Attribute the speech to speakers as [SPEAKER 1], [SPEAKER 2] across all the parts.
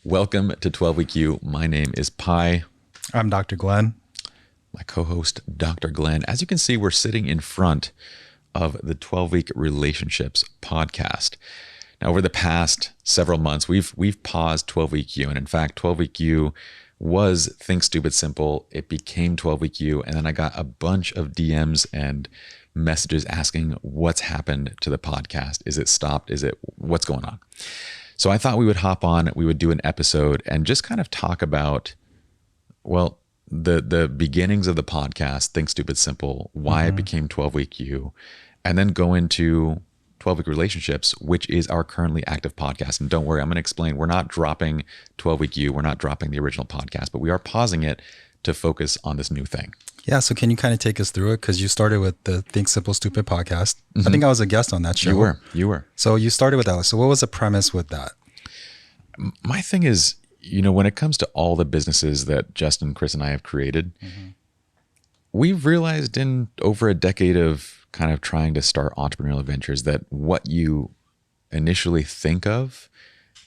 [SPEAKER 1] Welcome to 12 Week You. My name is Pi.
[SPEAKER 2] I'm Dr. Glenn.
[SPEAKER 1] My co-host, Dr. Glenn. As you can see, we're sitting in front of the 12 Week Relationships podcast. Now, over the past several months, we've paused 12 Week You. And in fact, 12 Week You was Think Stupid Simple. It became 12 Week You. And then I got a bunch of DMs and messages asking what's happened to the podcast. Is it stopped? What's going on? So I thought we would hop on, we would do an episode and just kind of talk about, well, the beginnings of the podcast, Think Stupid Simple, why it became 12 Week You, and then go into 12 Week Relationships, which is our currently active podcast. And don't worry, I'm going to explain, we're not dropping 12 Week You, we're not dropping the original podcast, but we are pausing it to focus on this new thing.
[SPEAKER 2] Yeah, so can you kind of take us through it? Because you started with the Think Simple Stupid podcast. I think I was a guest on that show.
[SPEAKER 1] You were.
[SPEAKER 2] So you started with that. So what was the premise with that?
[SPEAKER 1] My thing is, when it comes to all the businesses that Justin, Chris, and I have created, we've realized in over a decade of kind of trying to start entrepreneurial ventures that what you initially think of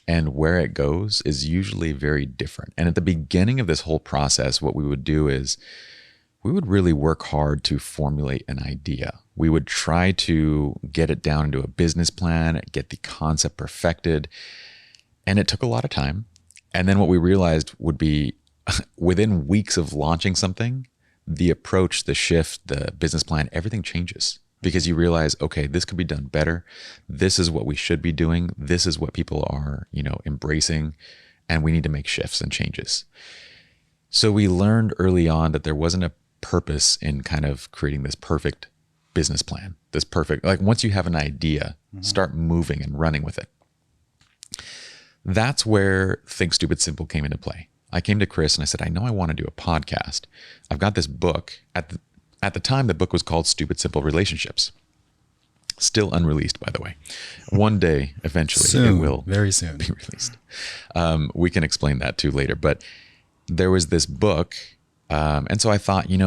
[SPEAKER 1] and where it goes is usually very different. And at the beginning of this whole process, what we would do is we would really work hard to formulate an idea. We would try to get it down into a business plan, get the concept perfected. And it took a lot of time. And then what we realized would be within weeks of launching something, the approach, the shift, the business plan, everything changes because you realize, okay, this could be done better. This is what we should be doing. This is what people are, embracing, and we need to make shifts and changes. So we learned early on that there wasn't a purpose in kind of creating this perfect business plan, like once you have an idea, start moving and running with it. That's where Think Stupid Simple came into play. I came to Chris and I said, I know I want to do a podcast. I've got this book. At the time, the book was called Stupid Simple Relationships. Still unreleased, by the way. One day, eventually,
[SPEAKER 2] soon,
[SPEAKER 1] it will
[SPEAKER 2] very soon
[SPEAKER 1] be released. We can explain that too later. But there was this book. And so I thought, I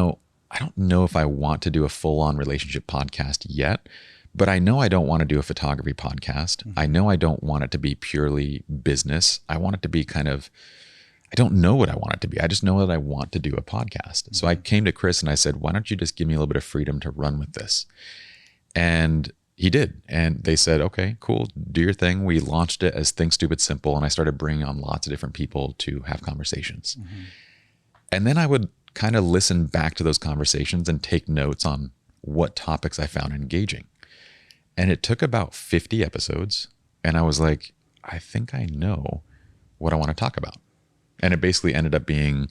[SPEAKER 1] don't know if I want to do a full-on relationship podcast yet, but I know I don't want to do a photography podcast. I know I don't want it to be purely business. I want it to be I don't know what I want it to be. I just know that I want to do a podcast. So I came to Chris and I said, why don't you just give me a little bit of freedom to run with this? And he did. And they said, okay, cool, do your thing. We launched it as Think Stupid Simple. And I started bringing on lots of different people to have conversations. And then I would kind of listen back to those conversations and take notes on what topics I found engaging. And it took about 50 episodes. And I was like, I think I know what I want to talk about. And it basically ended up being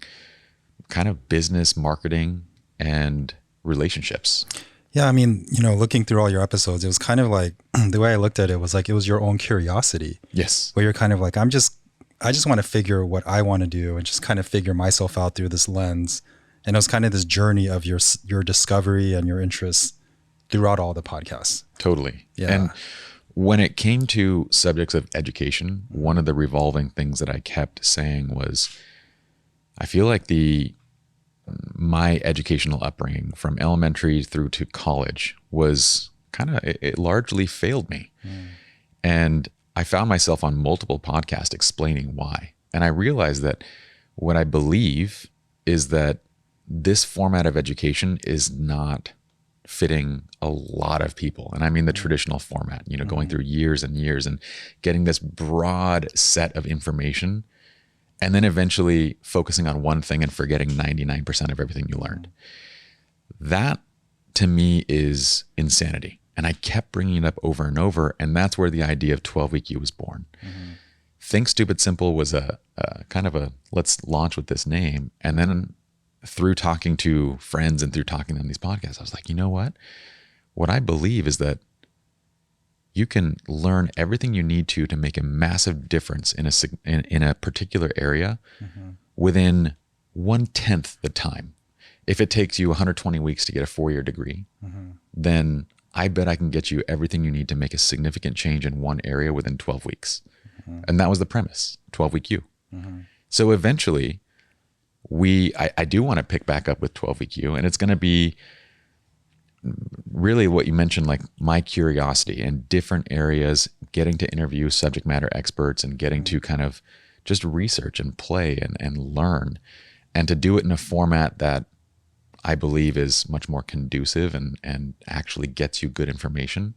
[SPEAKER 1] kind of business, marketing, and relationships.
[SPEAKER 2] Yeah, I mean, looking through all your episodes, it was kind of like, the way I looked at it was like, it was your own curiosity.
[SPEAKER 1] Yes.
[SPEAKER 2] Where you're kind of like, I just want to figure what I want to do and just kind of figure myself out through this lens. And it was kind of this journey of your discovery and your interests throughout all the podcasts.
[SPEAKER 1] Totally.
[SPEAKER 2] Yeah.
[SPEAKER 1] And when it came to subjects of education, one of the revolving things that I kept saying was, I feel like my educational upbringing from elementary through to college was it largely failed me. And I found myself on multiple podcasts explaining why. And I realized that what I believe is that this format of education is not fitting a lot of people. And I mean the traditional format, going through years and years and getting this broad set of information and then eventually focusing on one thing and forgetting 99% of everything you learned. That to me is insanity. And I kept bringing it up over and over. And that's where the idea of 12 Week You was born. Think Stupid Simple was a kind of a, let's launch with this name. And then through talking to friends and through talking on these podcasts, I was like, you know what? What I believe is that you can learn everything you need to make a massive difference in a particular area within 1/10 the time. If it takes you 120 weeks to get a 4-year degree, then I bet I can get you everything you need to make a significant change in one area within 12 weeks. And that was the premise, 12 Week You. So eventually, I do want to pick back up with 12 Week You, and it's going to be really what you mentioned, like my curiosity in different areas, getting to interview subject matter experts and getting to kind of just research and play and learn, and to do it in a format that I believe is much more conducive and actually gets you good information.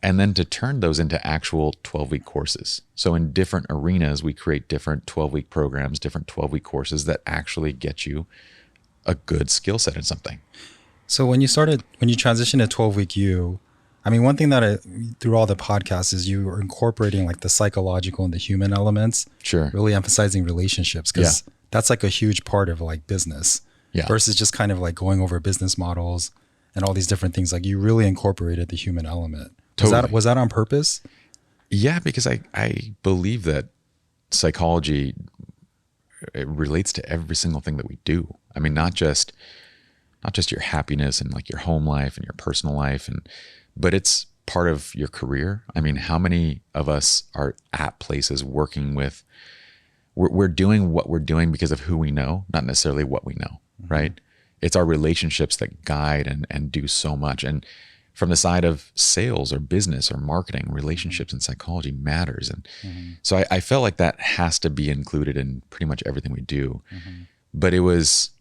[SPEAKER 1] And then to turn those into actual 12-week courses. So in different arenas, we create different 12-week programs, different 12-week courses that actually get you a good skill set in something.
[SPEAKER 2] So when you transitioned to 12-week U, I mean, one thing that through all the podcasts is you were incorporating like the psychological and the human elements.
[SPEAKER 1] Sure.
[SPEAKER 2] Really emphasizing relationships, because that's like a huge part of like business versus just kind of like going over business models and all these different things. Like you really incorporated the human element.
[SPEAKER 1] Totally.
[SPEAKER 2] Was that on purpose?
[SPEAKER 1] Yeah, because I believe that psychology, it relates to every single thing that we do. I mean, not just your happiness and like your home life and your personal life, but it's part of your career. I mean, how many of us are at places working with, we're doing what we're doing because of who we know, not necessarily what we know, right? It's our relationships that guide and do so much. And from the side of sales or business or marketing, relationships and psychology matters. And so I felt like that has to be included in pretty much everything we do. But it was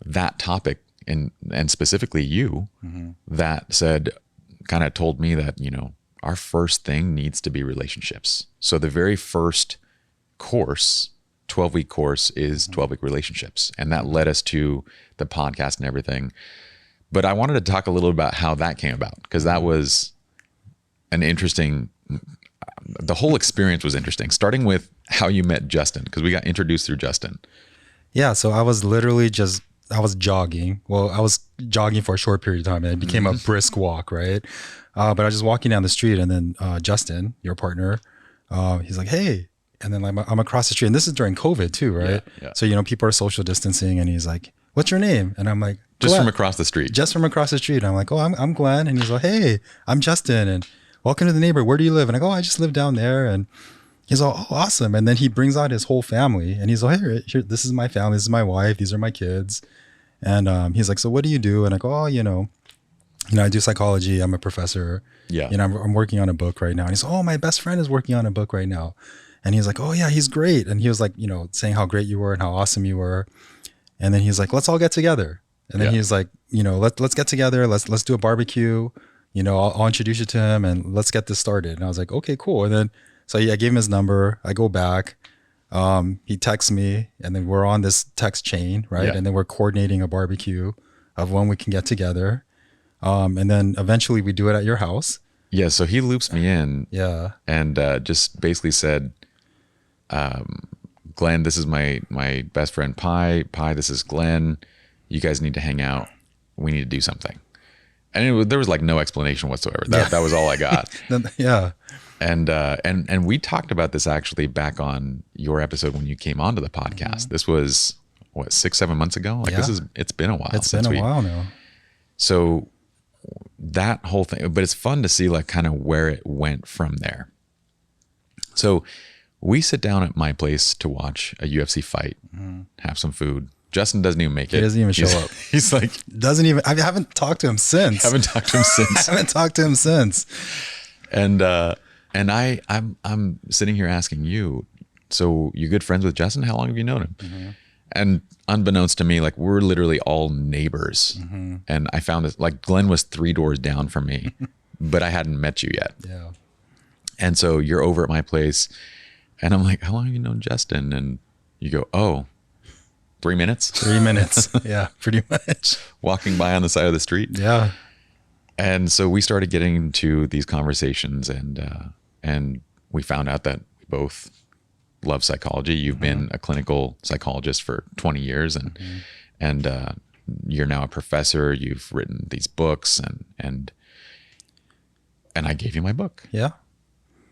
[SPEAKER 1] that topic and specifically you that kind of told me that, our first thing needs to be relationships. So the very first course, 12-week course, is 12-week relationships. And that led us to the podcast and everything. But I wanted to talk a little about how that came about, because that was the whole experience was interesting, starting with how you met Justin, because we got introduced through Justin.
[SPEAKER 2] Yeah. So I was jogging. Well, I was jogging for a short period of time, and it became a brisk walk, right? But I was just walking down the street, and then Justin, your partner, he's like, hey. And then I'm across the street, and this is during COVID too, right?
[SPEAKER 1] Yeah.
[SPEAKER 2] So, people are social distancing, and he's like, what's your name? And I'm like,
[SPEAKER 1] just from across the street.
[SPEAKER 2] Just from across the street. And I'm like, oh, I'm Glenn. And he's like, hey, I'm Justin. And welcome to the neighborhood. Where do you live? And I go, oh, I just live down there. And he's like, oh, awesome. And then he brings out his whole family. And he's like, here, this is my family. This is my wife. These are my kids. And he's like, so what do you do? And I go, oh, I do psychology. I'm a professor.
[SPEAKER 1] Yeah.
[SPEAKER 2] I'm working on a book right now. And he's like, oh, my best friend is working on a book right now. And he's like, oh yeah, he's great. And he was like, saying how great you were and how awesome you were. And then he's like, let's all get together. And then he's like, let's get together. Let's do a barbecue. I'll introduce you to him and let's get this started. And I was like, okay, cool. And then, so I gave him his number. I go back. He texts me, and then we're on this text chain, right?
[SPEAKER 1] Yeah.
[SPEAKER 2] And then we're coordinating a barbecue of when we can get together. And then eventually we do it at your house.
[SPEAKER 1] Yeah. So he loops me in.
[SPEAKER 2] Yeah.
[SPEAKER 1] And just basically said, Glenn, this is my best friend Pi. Pi, this is Glenn. You guys need to hang out. We need to do something. And there was like no explanation whatsoever. That was all I got.
[SPEAKER 2] Yeah.
[SPEAKER 1] And we talked about this actually back on your episode when you came onto the podcast. This was what, 6-7 months ago? Like it's been a while.
[SPEAKER 2] It's been a while now.
[SPEAKER 1] So that whole thing, but it's fun to see like kind of where it went from there. So we sit down at my place to watch a UFC fight, have some food. Justin doesn't even make it.
[SPEAKER 2] He doesn't even show up.
[SPEAKER 1] He's like,
[SPEAKER 2] I haven't talked to him since.
[SPEAKER 1] And I'm sitting here asking you, so you're good friends with Justin? How long have you known him? And unbeknownst to me, like we're literally all neighbors. And I found it like Glenn was 3 doors down from me, but I hadn't met you yet.
[SPEAKER 2] Yeah.
[SPEAKER 1] And so you're over at my place, and I'm like, how long have you known Justin? And you go, oh, 3 minutes?
[SPEAKER 2] 3 minutes. Yeah, pretty much.
[SPEAKER 1] Walking by on the side of the street.
[SPEAKER 2] Yeah.
[SPEAKER 1] And so we started getting into these conversations, and we found out that we both love psychology. You've been a clinical psychologist for 20 years, and you're now a professor. You've written these books, and I gave you my book.
[SPEAKER 2] Yeah.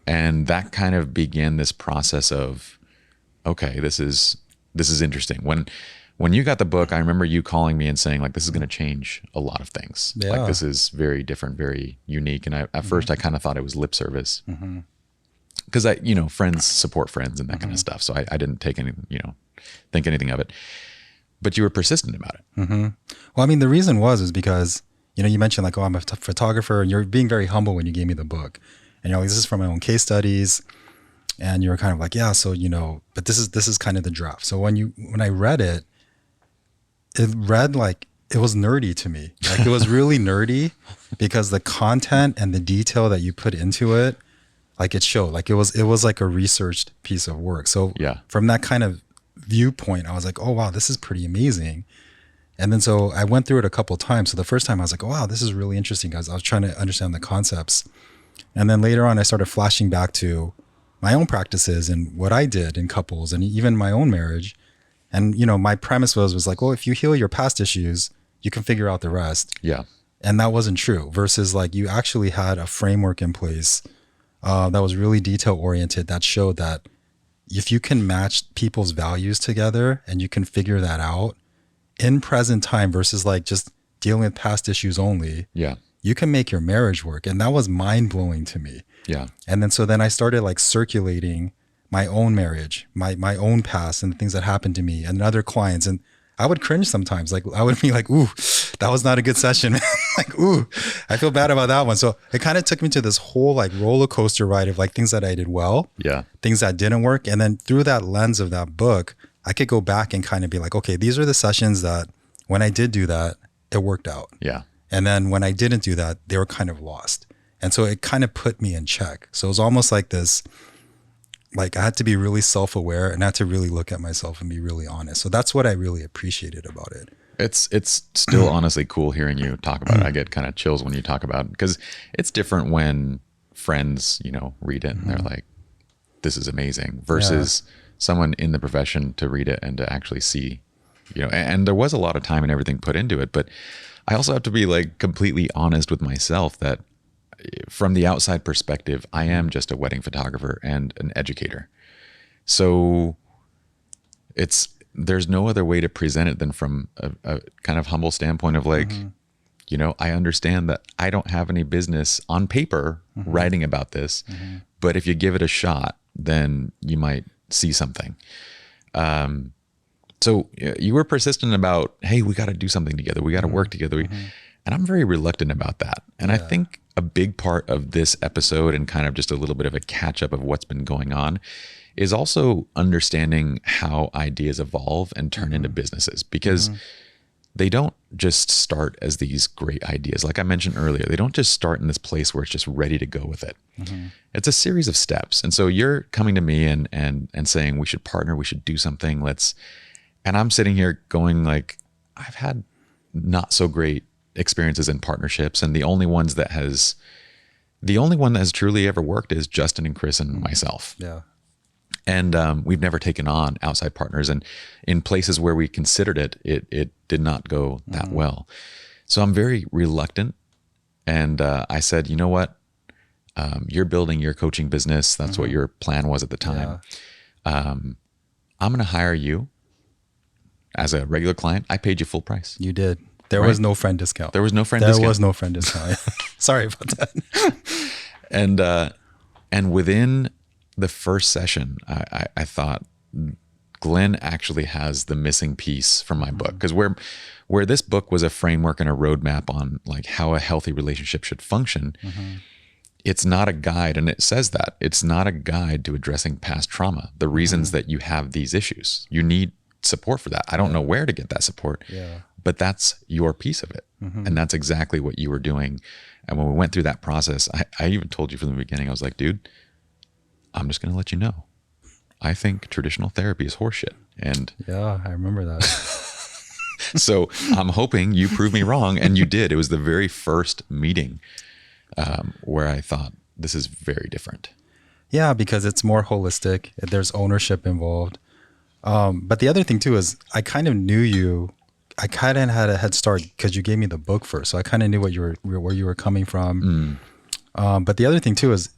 [SPEAKER 1] And that kind of began this process of, okay, this is interesting. When you got the book, I remember you calling me and saying like, this is going to change a lot of things.
[SPEAKER 2] Yeah.
[SPEAKER 1] Like this is very different, very unique. And at first I kind of thought it was lip service because friends support friends and that kind of stuff. So I didn't take any, think anything of it, but you were persistent about it.
[SPEAKER 2] Well, I mean, the reason is because, you mentioned like, oh, I'm a photographer, and you're being very humble when you gave me the book. And you're like, this is from my own case studies. And you were kind of like, yeah, so, but this is kind of the draft. So when I read it, it read like it was nerdy to me. Like it was really nerdy because the content and the detail that you put into it, like it showed, like it was like a researched piece of work. So
[SPEAKER 1] Yeah.
[SPEAKER 2] from that kind of viewpoint, I was like, oh wow, this is pretty amazing. And then so I went through it a couple of times. So the first time I was like, oh wow, this is really interesting, guys. I was trying to understand the concepts. And then later on, I started flashing back to my own practices and what I did in couples and even my own marriage. And, my premise was like, well, if you heal your past issues, you can figure out the rest.
[SPEAKER 1] Yeah.
[SPEAKER 2] And that wasn't true versus like you actually had a framework in place that was really detail oriented that showed that if you can match people's values together and you can figure that out in present time versus like just dealing with past issues only,
[SPEAKER 1] Yeah.
[SPEAKER 2] you can make your marriage work. And that was mind blowing to me.
[SPEAKER 1] Yeah.
[SPEAKER 2] And then I started like circulating my own marriage, my own past and the things that happened to me and other clients. And I would cringe sometimes. Like I would be like, ooh, that was not a good session. Like, ooh, I feel bad about that one. So it kind of took me to this whole like roller coaster ride of like things that I did well,
[SPEAKER 1] Yeah.
[SPEAKER 2] things that didn't work. And then through that lens of that book, I could go back and kind of be like, okay, these are the sessions that when I did do that, it worked out.
[SPEAKER 1] Yeah.
[SPEAKER 2] And then when I didn't do that, they were kind of lost. And so it kind of put me in check. So it was almost like this, like I had to be really self-aware and I had to really look at myself and be really honest. So that's what I really appreciated about it.
[SPEAKER 1] It's still honestly cool hearing you talk about it. I get kind of chills when you talk about it because it's different when friends, read it and they're like, this is amazing versus someone in the profession to read it and to actually see, and there was a lot of time and everything put into it, but I also have to be like completely honest with myself that from the outside perspective, I am just a wedding photographer and an educator. So there's no other way to present it than from a kind of humble standpoint of like, I understand that I don't have any business on paper writing about this, but if you give it a shot, then you might see something. So you were persistent about, hey, we got to do something together. We got to work together. And I'm very reluctant about that. And I think a big part of this episode and kind of just a little bit of a catch up of what's been going on is also understanding how ideas evolve and turn into businesses, because they don't just start as these great ideas. Like I mentioned earlier, they don't just start in this place where it's just ready to go with it. It's a series of steps. And so you're coming to me and saying we should partner, we should do something. And I'm sitting here going like, I've had not so great experiences in partnerships. And the only one that has truly ever worked is Justin and Chris and myself.
[SPEAKER 2] Yeah.
[SPEAKER 1] And we've never taken on outside partners. And in places where we considered it did not go that well. So I'm very reluctant. And I said, you know what? You're building your coaching business. That's what your plan was at the time. I'm going to hire you as a regular client. I paid you full price.
[SPEAKER 2] You did. There was no friend discount.
[SPEAKER 1] There was no friend discount.
[SPEAKER 2] There was no friend discount. Sorry about that.
[SPEAKER 1] And within the first session, I thought Glenn actually has the missing piece from my book, because where this book was a framework and a roadmap on like how a healthy relationship should function, it's not a guide, and it says that it's not a guide to addressing past trauma, the reasons that you have these issues. You need support for that. I don't know where to get that support, but that's your piece of it. And that's exactly what you were doing. And when we went through that process, I even told you from the beginning, I was like, dude, I'm just going to let you know. I think traditional therapy is horseshit. And
[SPEAKER 2] yeah, I remember that.
[SPEAKER 1] So I'm hoping you prove me wrong. And you did. It was the very first meeting where I thought this is very different.
[SPEAKER 2] Yeah, because it's more holistic. There's ownership involved. But the other thing too is I kind of knew you. I kind of had a head start because you gave me the book first, so I kind of knew where you were coming from. But the other thing too is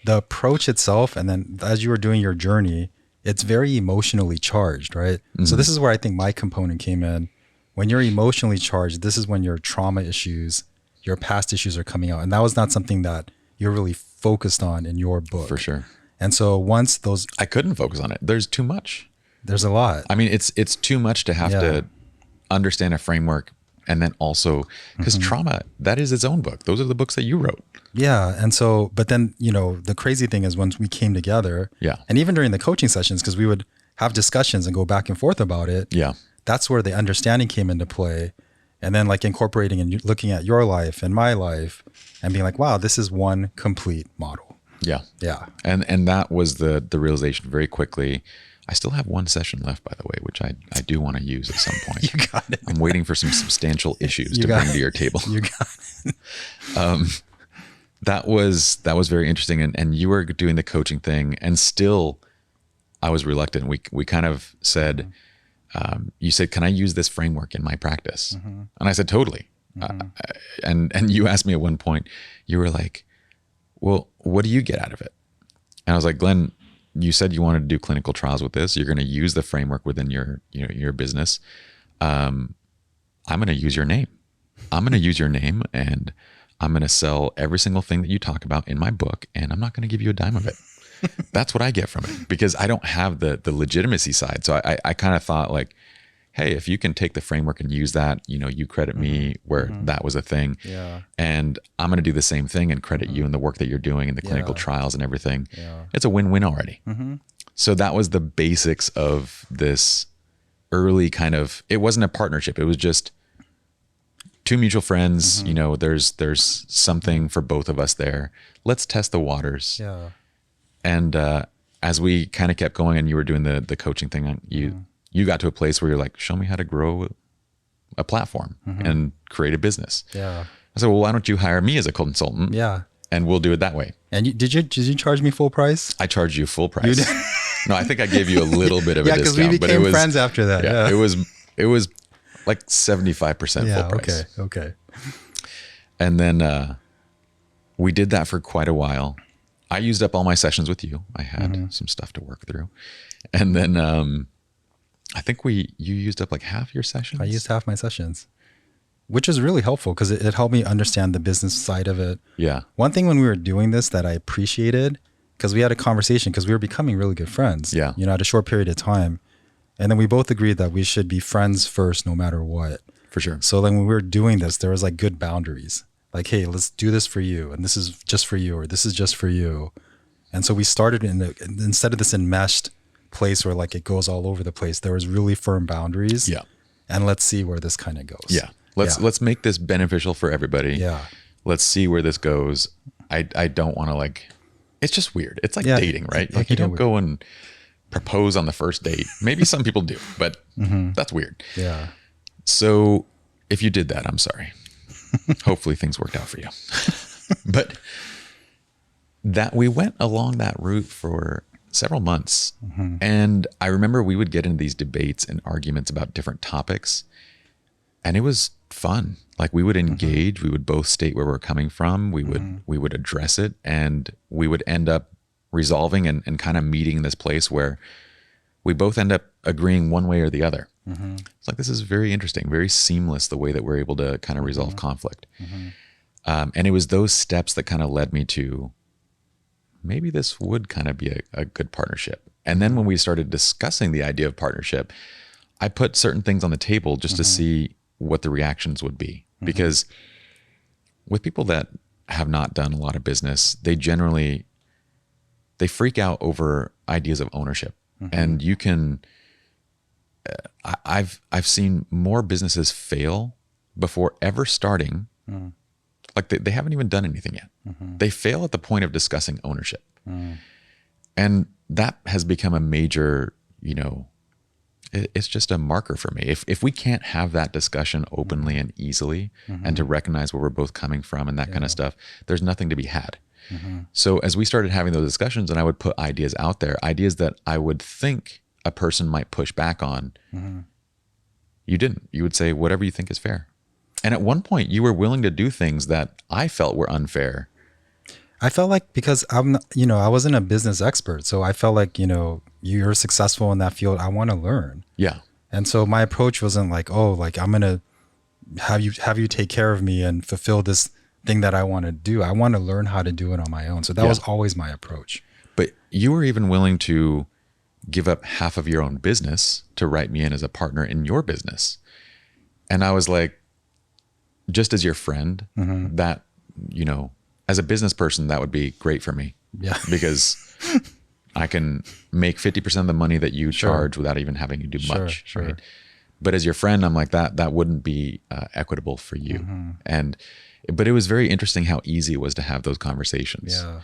[SPEAKER 2] the approach itself, and then as you were doing your journey, it's very emotionally charged, right? So this is where I think my component came in. When you're emotionally charged, this is when your trauma issues, your past issues are coming out, and that was not something that you're really focused on in your book,
[SPEAKER 1] For sure.
[SPEAKER 2] And so once those,
[SPEAKER 1] I couldn't focus on it. There's too much.
[SPEAKER 2] there's a lot.
[SPEAKER 1] I mean, it's too much to have to understand a framework And then also because trauma, that is its own book. Those are the books that you wrote.
[SPEAKER 2] Yeah. And so, but then, the crazy thing is when we came together,
[SPEAKER 1] Yeah.
[SPEAKER 2] and even during the coaching sessions, because we would have discussions and go back and forth about it.
[SPEAKER 1] Yeah.
[SPEAKER 2] That's where the understanding came into play. And then like incorporating and looking at your life and my life and being like, wow, this is one complete model.
[SPEAKER 1] Yeah.
[SPEAKER 2] Yeah.
[SPEAKER 1] And that was the realization very quickly. I still have one session left, by the way, which I do want to use at some point.
[SPEAKER 2] You got it.
[SPEAKER 1] I'm waiting for some substantial issues to bring to your table.
[SPEAKER 2] You got it.
[SPEAKER 1] That was very interesting. And you were doing the coaching thing, and still I was reluctant. We kind of said, you said, can I use this framework in my practice? And I said, totally. And you asked me at one point, you were like, well, what do you get out of it? And I was like, Glenn, you said you wanted to do clinical trials with this. You're going to use the framework within your business. I'm going to use your name. I'm going to use your name, and I'm going to sell every single thing that you talk about in my book, and I'm not going to give you a dime of it. That's what I get from it, because I don't have the legitimacy side. So I kind of thought like, hey, if you can take the framework and use that, you credit me where that was a thing.
[SPEAKER 2] Yeah.
[SPEAKER 1] And I'm going to do the same thing and credit you in the work that you're doing in the clinical trials and everything.
[SPEAKER 2] Yeah.
[SPEAKER 1] It's a win-win already. So that was the basics of this early kind of, it wasn't a partnership. It was just two mutual friends. There's something for both of us there. Let's test the waters.
[SPEAKER 2] Yeah.
[SPEAKER 1] And as we kind of kept going and you were doing the coaching thing, you got to a place where you're like, show me how to grow a platform and create a business.
[SPEAKER 2] Yeah.
[SPEAKER 1] I said, well, why don't you hire me as a consultant?
[SPEAKER 2] Yeah.
[SPEAKER 1] And we'll do it that way.
[SPEAKER 2] And did you charge me full price?
[SPEAKER 1] I charged you full price. No, I think I gave you a little bit of a discount.
[SPEAKER 2] Yeah, because we became friends after that.
[SPEAKER 1] Yeah, it was like 75% full price.
[SPEAKER 2] Okay.
[SPEAKER 1] And then we did that for quite a while. I used up all my sessions with you. I had some stuff to work through. And then I think you used up like half your sessions.
[SPEAKER 2] I used half my sessions, which is really helpful because it helped me understand the business side of it.
[SPEAKER 1] Yeah.
[SPEAKER 2] One thing when we were doing this that I appreciated, because we had a conversation, because we were becoming really good friends.
[SPEAKER 1] Yeah.
[SPEAKER 2] At a short period of time. And then we both agreed that we should be friends first, no matter what.
[SPEAKER 1] For sure.
[SPEAKER 2] So then when we were doing this, there was like good boundaries. Like, hey, let's do this for you. And this is just for you, or this is just for you. And so we started instead of this enmeshed place where like it goes all over the place, there was really firm boundaries.
[SPEAKER 1] Yeah.
[SPEAKER 2] And let's see where this kind of goes.
[SPEAKER 1] Yeah. Let's make this beneficial for everybody.
[SPEAKER 2] Yeah.
[SPEAKER 1] Let's see where this goes. I don't want to like, it's just weird. It's like dating, right? Like you don't go and propose on the first date. Maybe some people do, but that's weird.
[SPEAKER 2] Yeah.
[SPEAKER 1] So if you did that, I'm sorry. Hopefully things worked out for you. But that we went along that route for several months. And I remember we would get into these debates and arguments about different topics. And it was fun. Like we would engage, we would both state where we're coming from. We would address it, and we would end up resolving and kind of meeting this place where we both end up agreeing one way or the other. It's like, this is very interesting, very seamless, the way that we're able to kind of resolve conflict. And it was those steps that kind of led me to maybe this would kind of be a good partnership. And then when we started discussing the idea of partnership, I put certain things on the table just to see what the reactions would be. Because with people that have not done a lot of business, they freak out over ideas of ownership. And you can, I've seen more businesses fail before ever starting. Like they haven't even done anything yet. They fail at the point of discussing ownership. And that has become a major, it's just a marker for me. If we can't have that discussion openly and easily and to recognize where we're both coming from and that kind of stuff, there's nothing to be had. So as we started having those discussions and I would put ideas out there, ideas that I would think a person might push back on, you didn't. You would say, whatever you think is fair. And at one point you were willing to do things that I felt were unfair.
[SPEAKER 2] I felt like, because I wasn't a business expert. So I felt like, you're successful in that field. I want to learn.
[SPEAKER 1] Yeah.
[SPEAKER 2] And so my approach wasn't like, oh, like I'm going to have you take care of me and fulfill this thing that I want to do. I want to learn how to do it on my own. So that was always my approach.
[SPEAKER 1] But you were even willing to give up half of your own business to write me in as a partner in your business. And I was like, just as your friend, that, as a business person, that would be great for me.
[SPEAKER 2] Yeah.
[SPEAKER 1] Because I can make 50% of the money that you charge without even having to do much.
[SPEAKER 2] Sure.
[SPEAKER 1] Right. But as your friend, I'm like, that wouldn't be equitable for you. But it was very interesting how easy it was to have those conversations.
[SPEAKER 2] Yeah.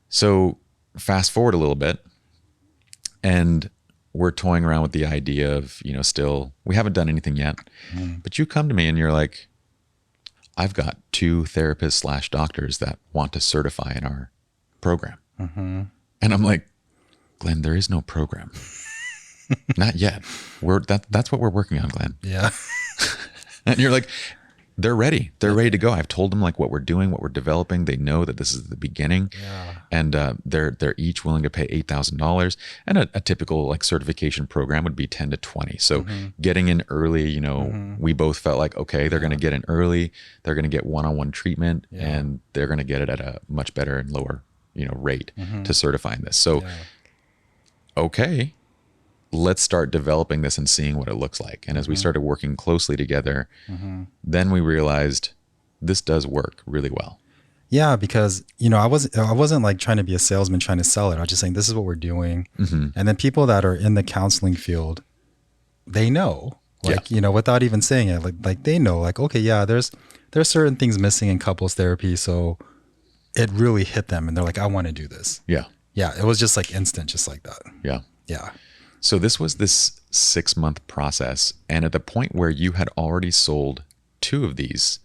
[SPEAKER 1] So fast forward a little bit, and we're toying around with the idea of, still, we haven't done anything yet, but you come to me and you're like, I've got 2 therapists / doctors that want to certify in our program. And I'm like, Glenn, there is no program. Not yet. That's what we're working on, Glenn.
[SPEAKER 2] Yeah.
[SPEAKER 1] And you're like, they're ready. They're ready to go. I've told them like what we're doing, what we're developing. They know that this is the beginning.
[SPEAKER 2] Yeah.
[SPEAKER 1] And they're each willing to pay $8,000. And a typical like certification program would be 10 to 20. So getting in early, we both felt like, okay, they're going to get in early. They're going to get one-on-one treatment, and they're going to get it at a much better and lower, rate to certifying this. So, okay, let's start developing this and seeing what it looks like. And as we started working closely together, then we realized this does work really well.
[SPEAKER 2] Yeah, because I wasn't like trying to be a salesman trying to sell it. I was just saying this is what we're doing, and then people that are in the counseling field, they know, like without even saying it, like they know, like okay, yeah, there's certain things missing in couples therapy, so it really hit them, and they're like, I want to do this.
[SPEAKER 1] Yeah,
[SPEAKER 2] it was just like instant, just like that.
[SPEAKER 1] Yeah. So this was this 6-month process, and at the point where you had already sold 2 of these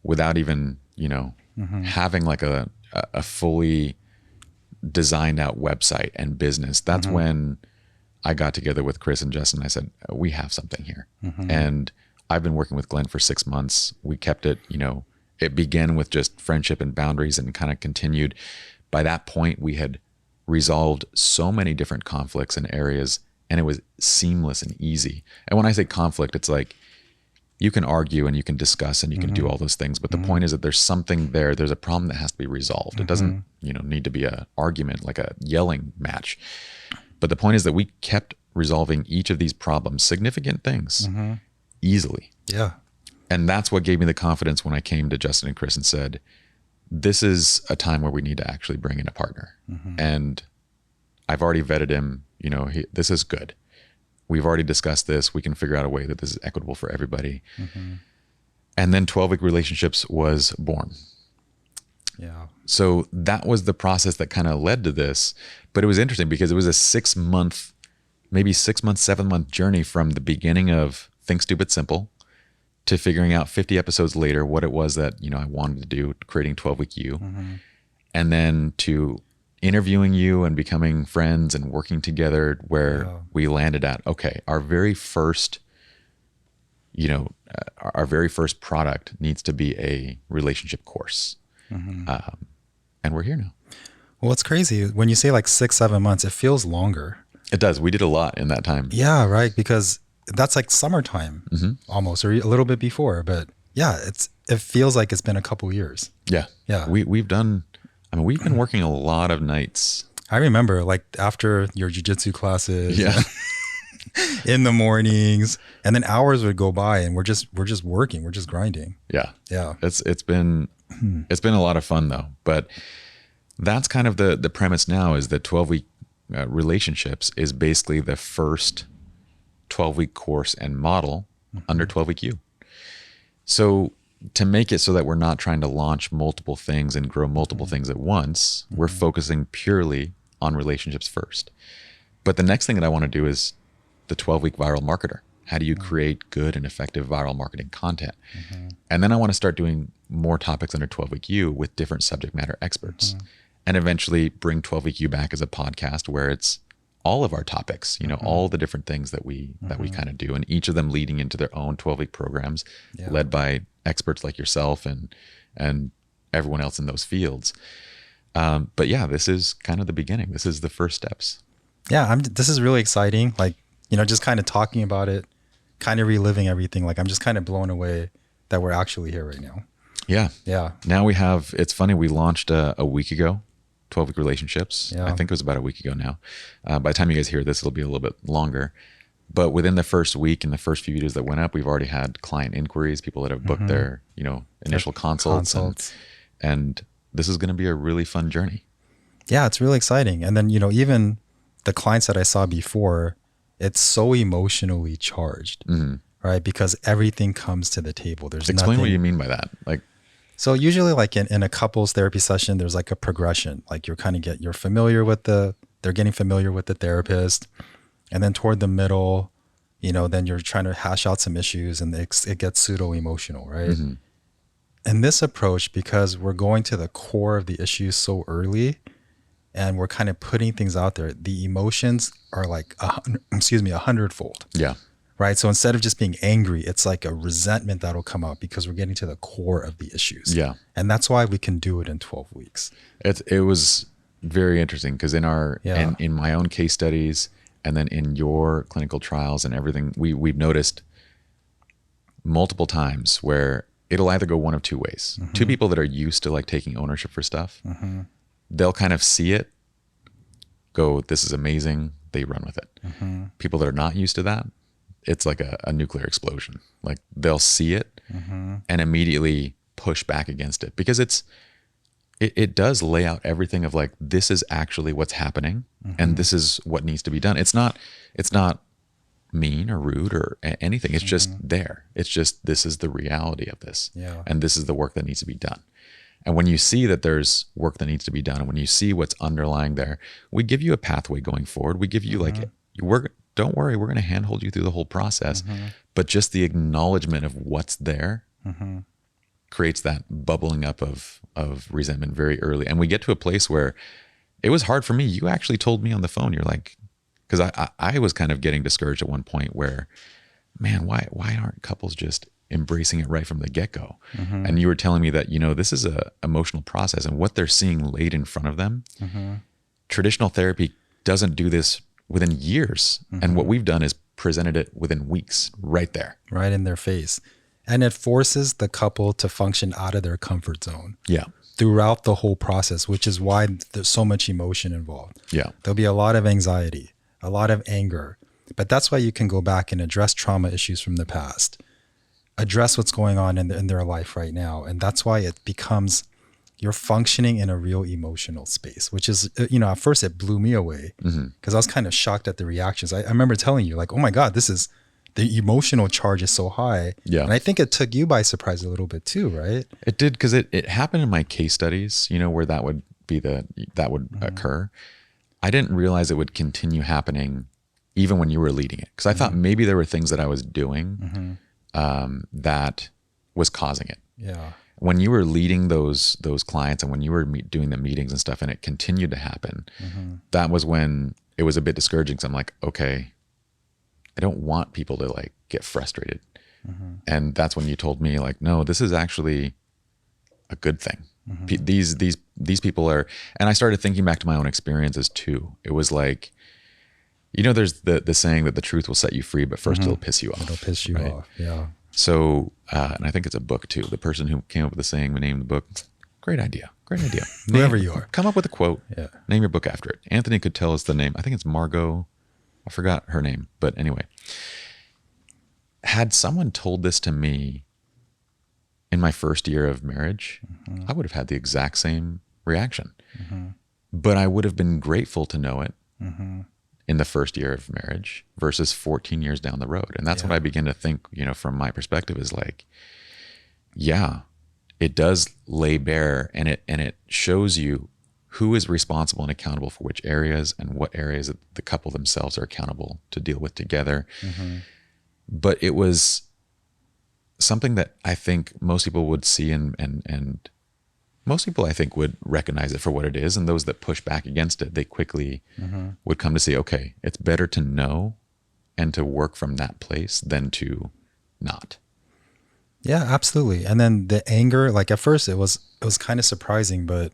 [SPEAKER 1] without even having like a fully designed out website and business, that's when I got together with Chris and Justin. I said, we have something here. And I've been working with Glenn for 6 months. We kept it, it began with just friendship and boundaries and kind of continued. By that point, we had resolved so many different conflicts and areas, and it was seamless and easy. And when I say conflict, it's like, you can argue and you can discuss and you can do all those things. But the point is that there's something there. There's a problem that has to be resolved. It doesn't, need to be an argument, like a yelling match. But the point is that we kept resolving each of these problems, significant things, easily.
[SPEAKER 2] Yeah.
[SPEAKER 1] And that's what gave me the confidence when I came to Justin and Chris and said, this is a time where we need to actually bring in a partner. And I've already vetted him, this is good. We've already discussed this. We can figure out a way that this is equitable for everybody. And then 12-week relationships was born.
[SPEAKER 2] Yeah.
[SPEAKER 1] So that was the process that kind of led to this. But it was interesting because it was a 6-month, maybe 7-month journey from the beginning of Think Stupid Simple to figuring out 50 episodes later what it was that, I wanted to do, creating 12-week You. And then to interviewing you and becoming friends and working together where we landed at, okay, our very first, our very first product needs to be a relationship course. And we're here now.
[SPEAKER 2] Well, it's crazy. When you say like 6-7 months, it feels longer.
[SPEAKER 1] It does. We did a lot in that time.
[SPEAKER 2] Yeah, right. Because that's like summertime almost, or a little bit before. But yeah, it feels like it's been a couple years.
[SPEAKER 1] Yeah. We've been working a lot of nights.
[SPEAKER 2] I remember like after your jiu-jitsu classes in the mornings, and then hours would go by and we're just working. We're just grinding.
[SPEAKER 1] Yeah.
[SPEAKER 2] Yeah.
[SPEAKER 1] It's been a lot of fun though. But that's kind of the premise now, is that 12-week relationships is basically the first 12-week course and model under 12-week You. So to make it so that we're not trying to launch multiple things and grow multiple things at once, we're focusing purely on relationships first. But the next thing that I want to do is the 12-week viral marketer. How do you create good and effective viral marketing content? And then I want to start doing more topics under 12-week You with different subject matter experts, and eventually bring 12-week You back as a podcast where it's all of our topics, all the different things that we kind of do, and each of them leading into their own 12-week programs led by experts like yourself and everyone else in those fields. But yeah, this is kind of the beginning. This is the first steps.
[SPEAKER 2] Yeah, this is really exciting. Like, just kind of talking about it, kind of reliving everything. Like, I'm just kind of blown away that we're actually here right now.
[SPEAKER 1] Yeah.
[SPEAKER 2] Yeah.
[SPEAKER 1] Now it's funny, we launched a week ago, 12-week relationships.
[SPEAKER 2] Yeah.
[SPEAKER 1] I think it was about a week ago now. By the time you guys hear this, it'll be a little bit longer. But within the first week and the first few videos that went up, we've already had client inquiries, people that have booked their, initial consults. And this is going to be a really fun journey.
[SPEAKER 2] Yeah, it's really exciting. And then, even the clients that I saw before, it's so emotionally charged, right? Because everything comes to the table. There's
[SPEAKER 1] Explain
[SPEAKER 2] nothing.
[SPEAKER 1] what you mean by that. Like,
[SPEAKER 2] so usually like in a couples therapy session, there's like a progression. Like you're familiar with they're getting familiar with the therapist. And then toward the middle, then you're trying to hash out some issues and it gets pseudo emotional, right? And this approach, because we're going to the core of the issues so early and we're kind of putting things out there, the emotions are like, 100-fold.
[SPEAKER 1] Yeah.
[SPEAKER 2] Right. So instead of just being angry, it's like a resentment that'll come out because we're getting to the core of the issues.
[SPEAKER 1] Yeah.
[SPEAKER 2] And that's why we can do it in 12 weeks.
[SPEAKER 1] It was very interesting because in my own case studies and then in your clinical trials and everything, we've noticed multiple times where it'll either go one of two ways. Two people that are used to like taking ownership for stuff, they'll kind of see it, go, this is amazing. They run with it. People that are not used to that, it's like a nuclear explosion. Like they'll see it and immediately push back against it because it does lay out everything of like, this is actually what's happening and this is what needs to be done. It's not mean or rude or anything. It's just there. It's just, this is the reality of this.
[SPEAKER 2] Yeah.
[SPEAKER 1] And this is the work that needs to be done. And when you see that there's work that needs to be done, and when you see what's underlying there, we give you a pathway going forward. We give you don't worry, we're going to handhold you through the whole process. But just the acknowledgement of what's there creates that bubbling up of resentment very early. And we get to a place where it was hard for me. You actually told me on the phone, you're like, because I was kind of getting discouraged at one point where, man, why aren't couples just embracing it right from the get-go? And you were telling me that, this is a emotional process and what they're seeing laid in front of them. Traditional therapy doesn't do this within years. And what we've done is presented it within weeks right there.
[SPEAKER 2] Right in their face. And it forces the couple to function out of their comfort zone.
[SPEAKER 1] Yeah.
[SPEAKER 2] Throughout the whole process, which is why there's so much emotion involved.
[SPEAKER 1] Yeah.
[SPEAKER 2] There'll be a lot of anxiety, a lot of anger. But that's why you can go back and address trauma issues from the past, address what's going on in their life right now. And that's why it becomes, you're functioning in a real emotional space, which is, at first it blew me away because I was kind of shocked at the reactions. I remember telling you like, oh my God, the emotional charge is so high.
[SPEAKER 1] Yeah.
[SPEAKER 2] And I think it took you by surprise a little bit too, right?
[SPEAKER 1] It did, because it happened in my case studies, where that would occur. I didn't realize it would continue happening even when you were leading it. Because I thought maybe there were things that I was doing that was causing it.
[SPEAKER 2] Yeah.
[SPEAKER 1] When you were leading those clients and when you were doing the meetings and stuff and it continued to happen, that was when it was a bit discouraging. So I'm like, okay, I don't want people to like get frustrated. And that's when you told me like, no, this is actually a good thing. These people are, and I started thinking back to my own experiences too. It was like, there's the saying that the truth will set you free, but first it'll piss you off.
[SPEAKER 2] It'll piss you off. Yeah.
[SPEAKER 1] So, and I think it's a book too. The person who came up with the saying, named the book, great idea.
[SPEAKER 2] Whoever you are.
[SPEAKER 1] Come up with a quote,
[SPEAKER 2] Yeah.
[SPEAKER 1] name your book after it. Anthony could tell us the name. I think it's Margot. I forgot her name, but anyway, had someone told this to me in my first year of marriage, I would have had the exact same reaction, but I would have been grateful to know it in the first year of marriage versus 14 years down the road. And that's when I began to think, from my perspective is like, yeah, it does lay bare and it shows you who is responsible and accountable for which areas and what areas that the couple themselves are accountable to deal with together. But it was something that I think most people would see and most people I think would recognize it for what it is. And those that push back against it, they quickly would come to see, okay, it's better to know and to work from that place than to not.
[SPEAKER 2] Yeah, absolutely. And then the anger, like at first it was kind of surprising, but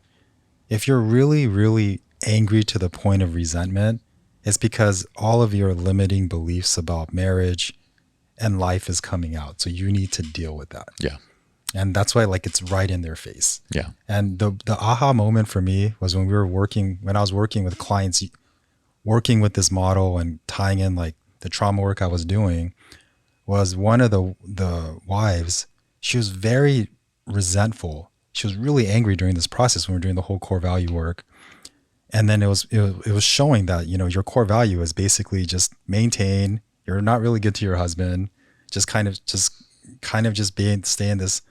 [SPEAKER 2] if you're really, really angry to the point of resentment, it's because all of your limiting beliefs about marriage and life is coming out. So you need to deal with that.
[SPEAKER 1] Yeah.
[SPEAKER 2] And that's why like it's right in their face.
[SPEAKER 1] Yeah.
[SPEAKER 2] And the aha moment for me was when I was working with clients, working with this model and tying in like the trauma work I was doing was one of the wives, she was very resentful. She was really angry during this process when we were doing the whole core value work. And then it was showing that, you know, your core value is basically just maintain. You're not really good to your husband. Just kind of stay in this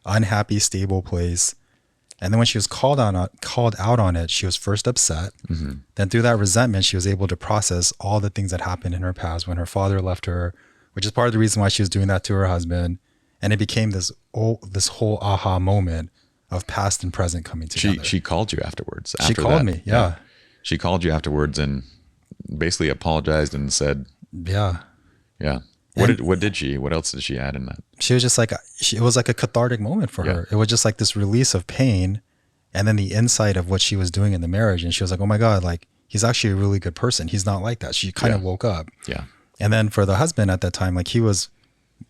[SPEAKER 2] unhappy, stable place. And then when she was called out on it, she was first upset. Mm-hmm. Then through that resentment, she was able to process all the things that happened in her past when her father left her, which is part of the reason why she was doing that to her husband. And it became this whole aha moment of past and present coming together.
[SPEAKER 1] She called you afterwards.
[SPEAKER 2] She called me. Yeah.
[SPEAKER 1] She called you afterwards and basically apologized and said,
[SPEAKER 2] yeah.
[SPEAKER 1] What else did she add in that?
[SPEAKER 2] She was just like, it was like a cathartic moment for her. It was just like this release of pain and then the insight of what she was doing in the marriage. And she was like, oh my God, like he's actually a really good person. He's not like that. She kind of woke up.
[SPEAKER 1] Yeah.
[SPEAKER 2] And then for the husband at that time, like he was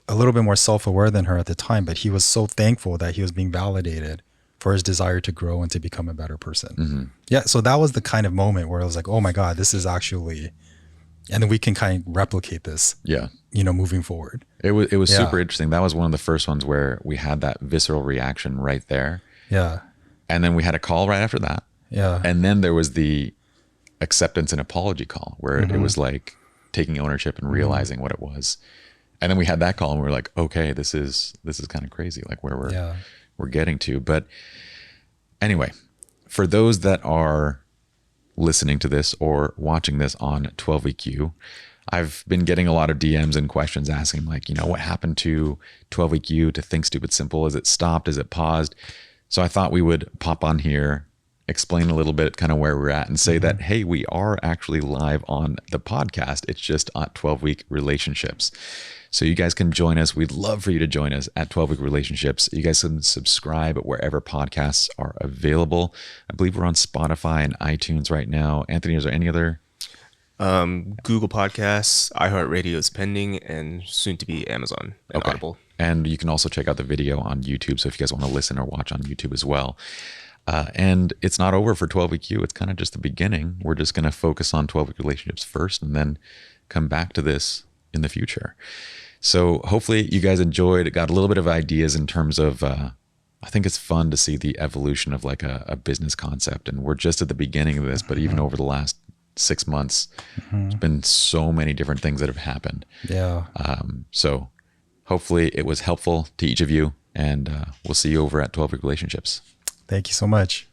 [SPEAKER 2] a little bit more self-aware than her at the time, but he was so thankful that he was being validated for his desire to grow and to become a better person. Mm-hmm. Yeah. So that was the kind of moment where I was like, oh my God, this is actually, and then we can kind of replicate this.
[SPEAKER 1] Yeah.
[SPEAKER 2] You know, moving forward.
[SPEAKER 1] It was super interesting. That was one of the first ones where we had that visceral reaction right there.
[SPEAKER 2] Yeah.
[SPEAKER 1] And then we had a call right after that.
[SPEAKER 2] Yeah.
[SPEAKER 1] And then there was the acceptance and apology call where it was like taking ownership and realizing what it was. And then we had that call and we were like, okay, this is kind of crazy, like where we're getting to. But anyway, for those that are listening to this or watching this on 12EQ, I've been getting a lot of DMs and questions asking like, you know, what happened to 12EQ, to Think Stupid Simple? Is it stopped? Is it paused? So I thought we would pop on here, explain a little bit kind of where we're at and say that, hey, we are actually live on the podcast. It's just at 12 Week Relationships. So you guys can join us. We'd love for you to join us at 12 Week Relationships. You guys can subscribe wherever podcasts are available. I believe we're on Spotify and iTunes right now. Anthony, is there any other?
[SPEAKER 3] Google Podcasts, iHeartRadio is pending, and soon to be Amazon and Audible.
[SPEAKER 1] And you can also check out the video on YouTube. So if you guys want to listen or watch on YouTube as well. And it's not over for 12EQ. It's kind of just the beginning. We're just going to focus on 12 Week Relationships first and then come back to this in the future. So hopefully you guys enjoyed. It got a little bit of ideas in terms of, I think it's fun to see the evolution of like a business concept. And we're just at the beginning of this, but even over the last 6 months, there's been so many different things that have happened.
[SPEAKER 2] Yeah.
[SPEAKER 1] So hopefully it was helpful to each of you, and we'll see you over at 12 Week Relationships.
[SPEAKER 2] Thank you so much.